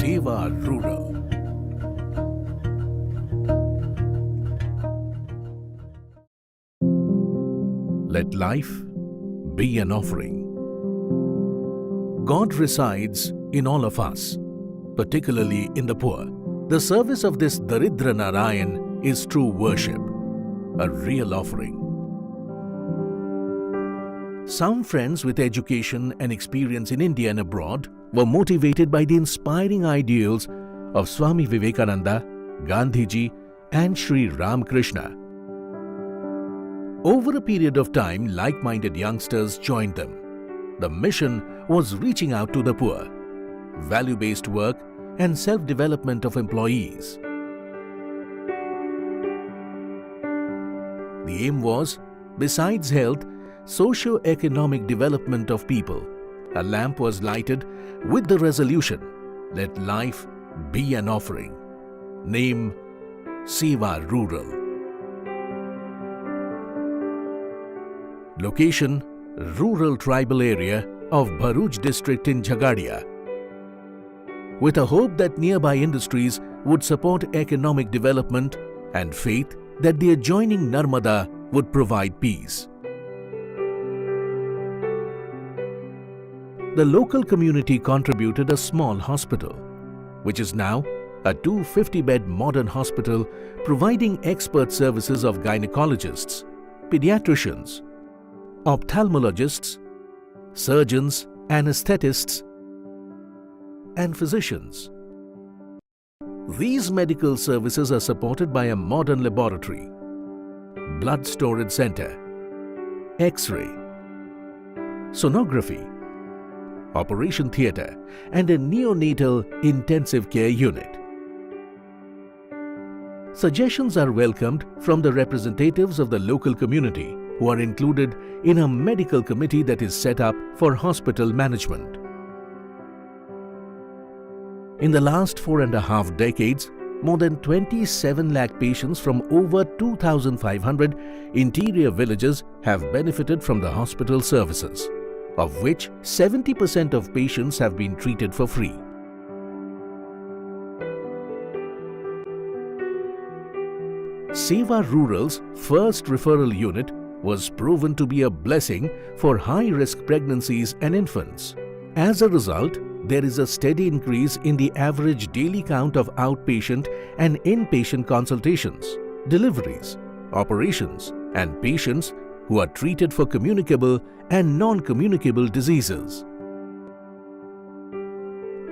SEWA Rural. Let life be an offering. God resides in all of us, particularly in the poor. The service of this Daridra Narayan is true worship, a real offering. Some friends with education and experience in India and abroad were motivated by the inspiring ideals of Swami Vivekananda, Gandhiji, and Sri Ramakrishna. Over a period of time, like-minded youngsters joined them. The mission was reaching out to the poor, value-based work, and self-development of employees. The aim was, besides health, socio-economic development of people. A lamp was lighted with the resolution, let life be an offering. Name, SEWA Rural. Location, rural tribal area of Bharuch district in Jhagadia. With a hope that nearby industries would support economic development and faith that the adjoining Narmada would provide peace. The local community contributed a small hospital, which is now a 250-bed modern hospital providing expert services of gynecologists, pediatricians, ophthalmologists, surgeons, anesthetists, and physicians. These medical services are supported by a modern laboratory, blood storage center, X-ray, sonography, operation theatre, and a neonatal intensive care unit. Suggestions are welcomed from the representatives of the local community who are included in a medical committee that is set up for hospital management. In the last 4.5 decades, more than 27 lakh patients from over 2,500 interior villages have benefited from the hospital services, of which 70% of patients have been treated for free. SEWA Rural's first referral unit was proven to be a blessing for high-risk pregnancies and infants. As a result, there is a steady increase in the average daily count of outpatient and inpatient consultations, deliveries, operations, and patients who are treated for communicable and non-communicable diseases.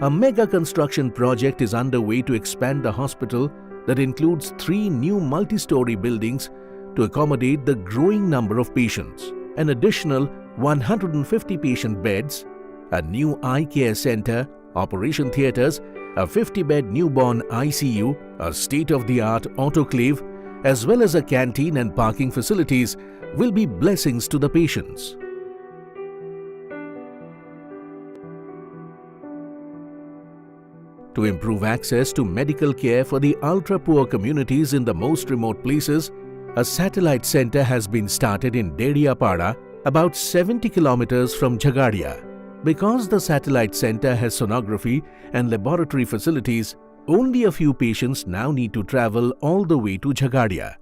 A mega construction project is underway to expand the hospital that includes 3 new multi-story buildings to accommodate the growing number of patients, an additional 150 patient beds, a new eye care center, operation theatres, a 50-bed newborn ICU, a state-of-the-art autoclave, as well as a canteen and parking facilities will be blessings to the patients. To improve access to medical care for the ultra-poor communities in the most remote places, a satellite center has been started in Dediyapada, about 70 kilometers from Jhagadia. Because the satellite center has sonography and laboratory facilities, only a few patients now need to travel all the way to Jhagadia.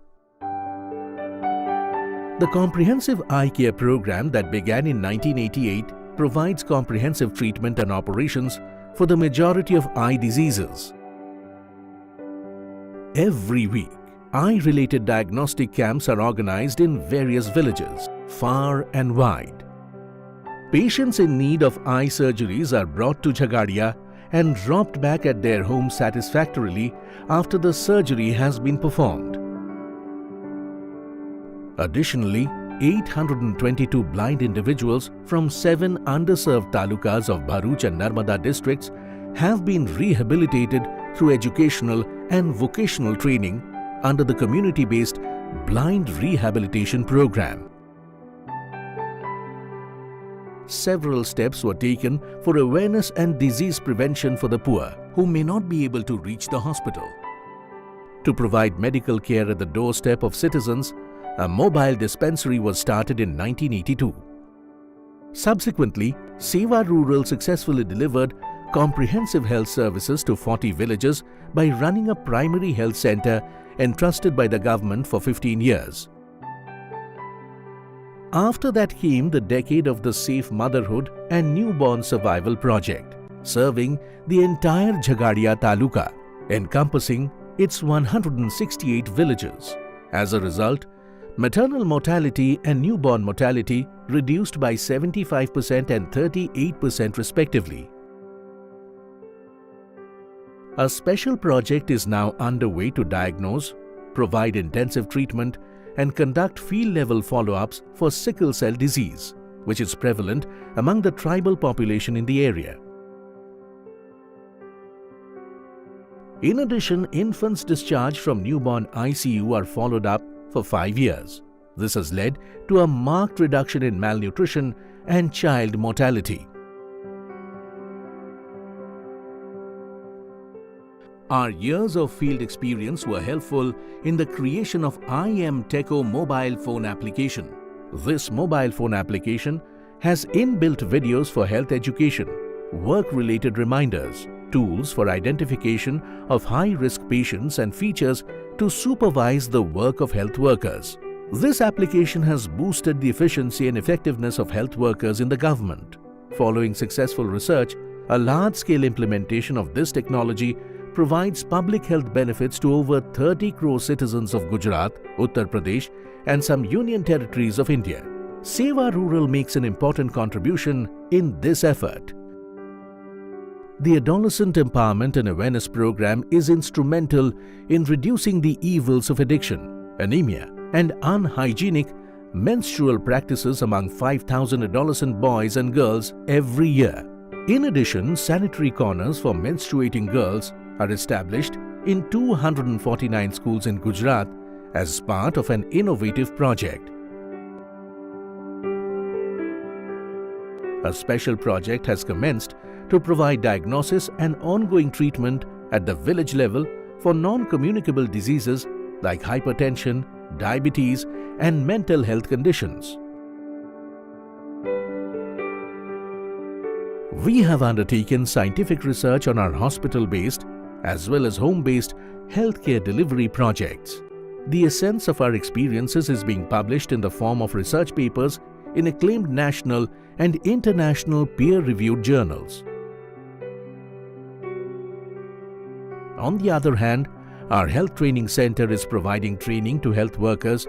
The comprehensive eye care program that began in 1988 provides comprehensive treatment and operations for the majority of eye diseases. Every week, eye-related diagnostic camps are organized in various villages, far and wide. Patients in need of eye surgeries are brought to Jhagadia and dropped back at their home satisfactorily after the surgery has been performed. Additionally, 822 blind individuals from 7 underserved talukas of Bharuch and Narmada districts have been rehabilitated through educational and vocational training under the community-based Blind Rehabilitation Program. Several steps were taken for awareness and disease prevention for the poor who may not be able to reach the hospital. To provide medical care at the doorstep of citizens, a mobile dispensary was started in 1982. Subsequently, SEWA Rural successfully delivered comprehensive health services to 40 villages by running a primary health center entrusted by the government for 15 years. After that came the decade of the Safe Motherhood and Newborn Survival Project, serving the entire Jhagadia Taluka, encompassing its 168 villages. As a result, maternal mortality and newborn mortality reduced by 75% and 38% respectively. A special project is now underway to diagnose, provide intensive treatment, and conduct field-level follow-ups for sickle cell disease, which is prevalent among the tribal population in the area. In addition, infants discharged from newborn ICU are followed up for 5 years. This has led to a marked reduction in malnutrition and child mortality. Our years of field experience were helpful in the creation of IM-Techo mobile phone application. This mobile phone application has inbuilt videos for health education, work-related reminders, tools for identification of high-risk patients and features to supervise the work of health workers. This application has boosted the efficiency and effectiveness of health workers in the government. Following successful research, a large-scale implementation of this technology provides public health benefits to over 30 crore citizens of Gujarat, Uttar Pradesh and some union territories of India. SEWA Rural makes an important contribution in this effort. The Adolescent Empowerment and Awareness Program is instrumental in reducing the evils of addiction, anemia and unhygienic menstrual practices among 5,000 adolescent boys and girls every year. In addition, sanitary corners for menstruating girls are established in 249 schools in Gujarat as part of an innovative project. A special project has commenced to provide diagnosis and ongoing treatment at the village level for non-communicable diseases like hypertension, diabetes, and mental health conditions. We have undertaken scientific research on our hospital-based as well as home-based healthcare delivery projects. The essence of our experiences is being published in the form of research papers in acclaimed national and international peer-reviewed journals. On the other hand, our health training center is providing training to health workers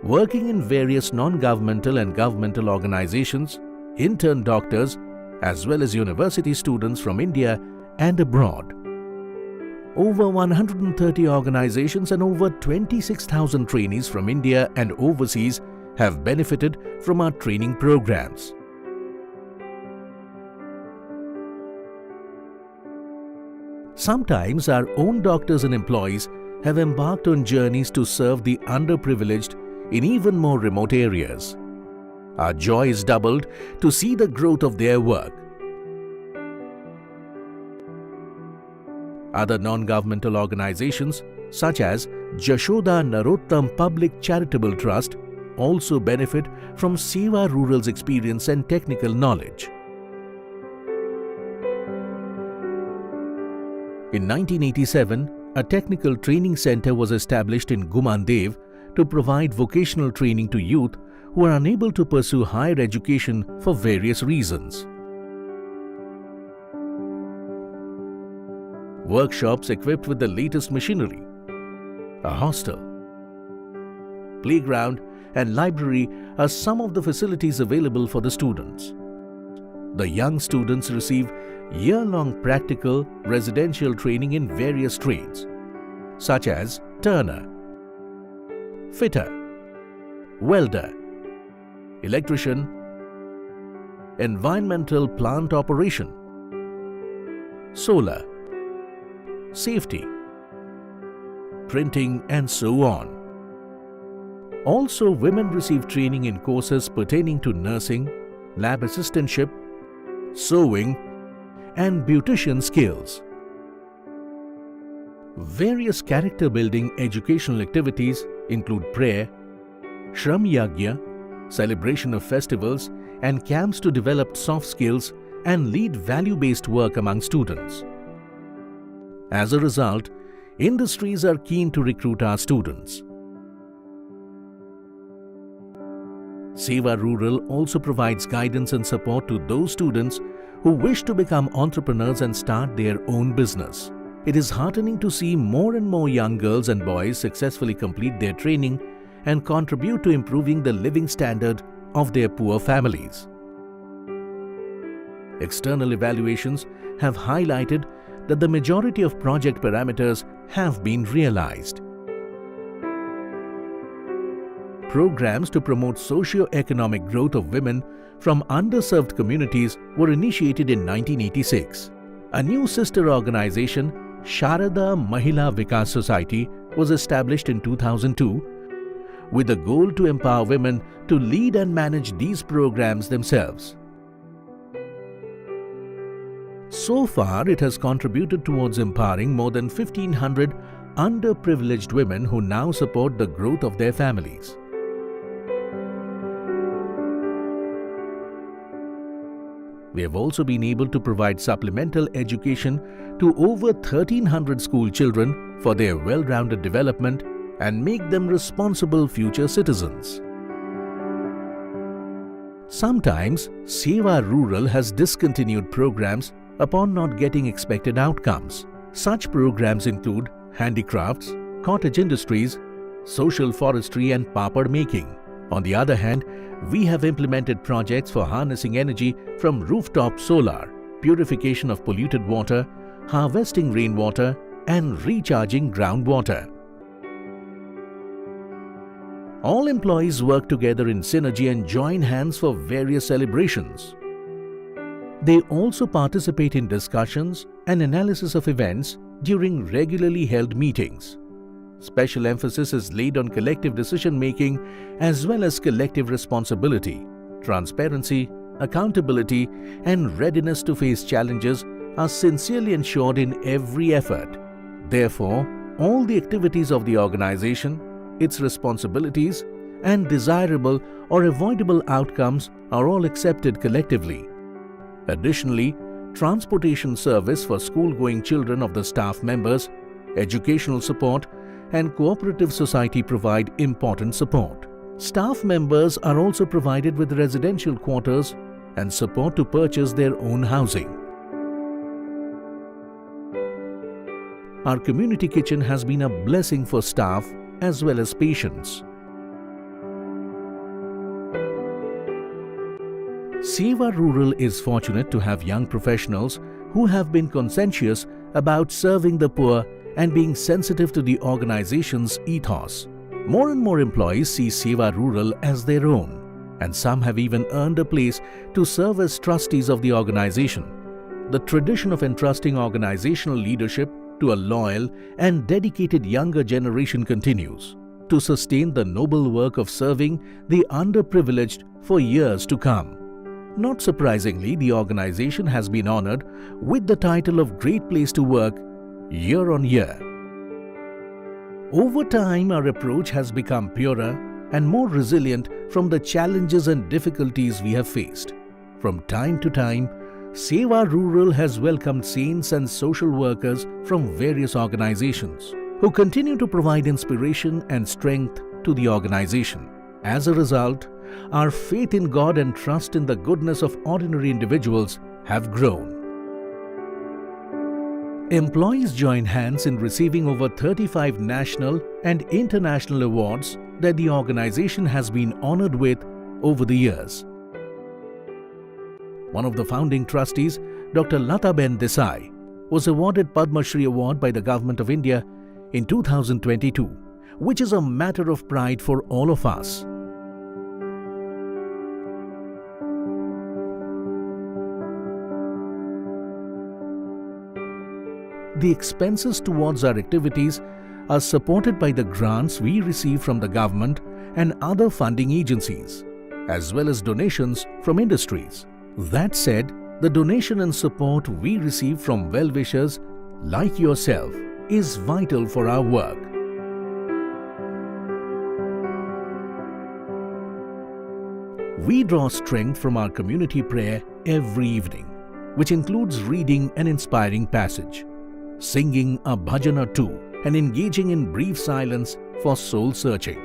working in various non-governmental and governmental organizations, intern doctors, as well as university students from India and abroad. Over 130 organizations and over 26,000 trainees from India and overseas have benefited from our training programs. Sometimes our own doctors and employees have embarked on journeys to serve the underprivileged in even more remote areas. Our joy is doubled to see the growth of their work. Other non-governmental organizations such as Jashoda Narottam Public Charitable Trust also benefit from SEWA Rural's experience and technical knowledge. In 1987, a technical training center was established in Gumandev to provide vocational training to youth who are unable to pursue higher education for various reasons. Workshops equipped with the latest machinery, a hostel, playground and library are some of the facilities available for the students. The young students receive year-long practical residential training in various trades such as turner, fitter, welder, electrician, environmental plant operation, solar, safety, printing and so on. Also, women receive training in courses pertaining to nursing, lab assistantship, sewing and beautician skills. Various character-building educational activities include prayer, Shram Yagya, celebration of festivals and camps to develop soft skills and lead value-based work among students. As a result, industries are keen to recruit our students. SEWA Rural also provides guidance and support to those students who wish to become entrepreneurs and start their own business. It is heartening to see more and more young girls and boys successfully complete their training and contribute to improving the living standard of their poor families. External evaluations have highlighted that the majority of project parameters have been realized. Programs to promote socio-economic growth of women from underserved communities were initiated in 1986. A new sister organization, Sharada Mahila Vikas Society, was established in 2002 with the goal to empower women to lead and manage these programs themselves. So far, it has contributed towards empowering more than 1,500 underprivileged women who now support the growth of their families. We have also been able to provide supplemental education to over 1,300 school children for their well-rounded development and make them responsible future citizens. Sometimes, SEWA Rural has discontinued programs upon not getting expected outcomes. Such programs include handicrafts, cottage industries, social forestry and papad making. On the other hand, we have implemented projects for harnessing energy from rooftop solar, purification of polluted water, harvesting rainwater and recharging groundwater. All employees work together in synergy and join hands for various celebrations. They also participate in discussions and analysis of events during regularly held meetings. Special emphasis is laid on collective decision-making as well as collective responsibility. Transparency, accountability, and readiness to face challenges are sincerely ensured in every effort. Therefore, all the activities of the organization, its responsibilities, and desirable or avoidable outcomes are all accepted collectively. Additionally, transportation service for school-going children of the staff members, educational support, and cooperative society provide important support. Staff members are also provided with residential quarters and support to purchase their own housing. Our community kitchen has been a blessing for staff as well as patients. SEWA Rural is fortunate to have young professionals who have been conscientious about serving the poor and being sensitive to the organization's ethos. More and more employees see SEWA Rural as their own, and some have even earned a place to serve as trustees of the organization. The tradition of entrusting organizational leadership to a loyal and dedicated younger generation continues to sustain the noble work of serving the underprivileged for years to come. Not surprisingly, the organization has been honored with the title of Great Place to Work year on year. Over time, our approach has become purer and more resilient from the challenges and difficulties we have faced. From time to time, SEWA Rural has welcomed saints and social workers from various organizations who continue to provide inspiration and strength to the organization. As a result, our faith in God and trust in the goodness of ordinary individuals have grown. Employees join hands in receiving over 35 national and international awards that the organization has been honored with over the years. One of the founding trustees, Dr. Lataben Desai, was awarded Padma Shri Award by the Government of India in 2022, which is a matter of pride for all of us. The expenses towards our activities are supported by the grants we receive from the government and other funding agencies, as well as donations from industries. That said, the donation and support we receive from well-wishers like yourself is vital for our work. We draw strength from our community prayer every evening. which includes reading an inspiring passage, singing a bhajan or two, and engaging in brief silence for soul searching.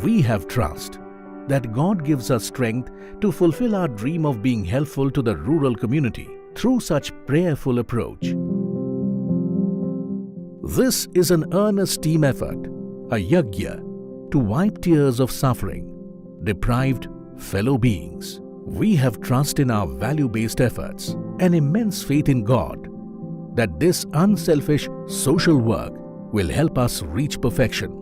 We have trust that God gives us strength to fulfill our dream of being helpful to the rural community through such prayerful approach. This is an earnest team effort, a yajna, to wipe tears of suffering, deprived fellow beings. We have trust in our value-based efforts and immense faith in God that this unselfish social work will help us reach perfection.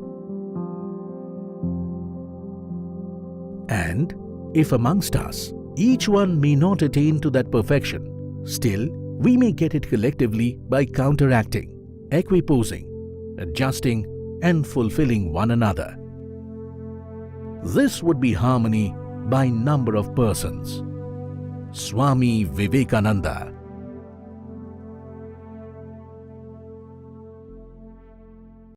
And if amongst us, each one may not attain to that perfection, still we may get it collectively by counteracting, equiposing, adjusting and fulfilling one another. This would be harmony by number of persons. Swami Vivekananda.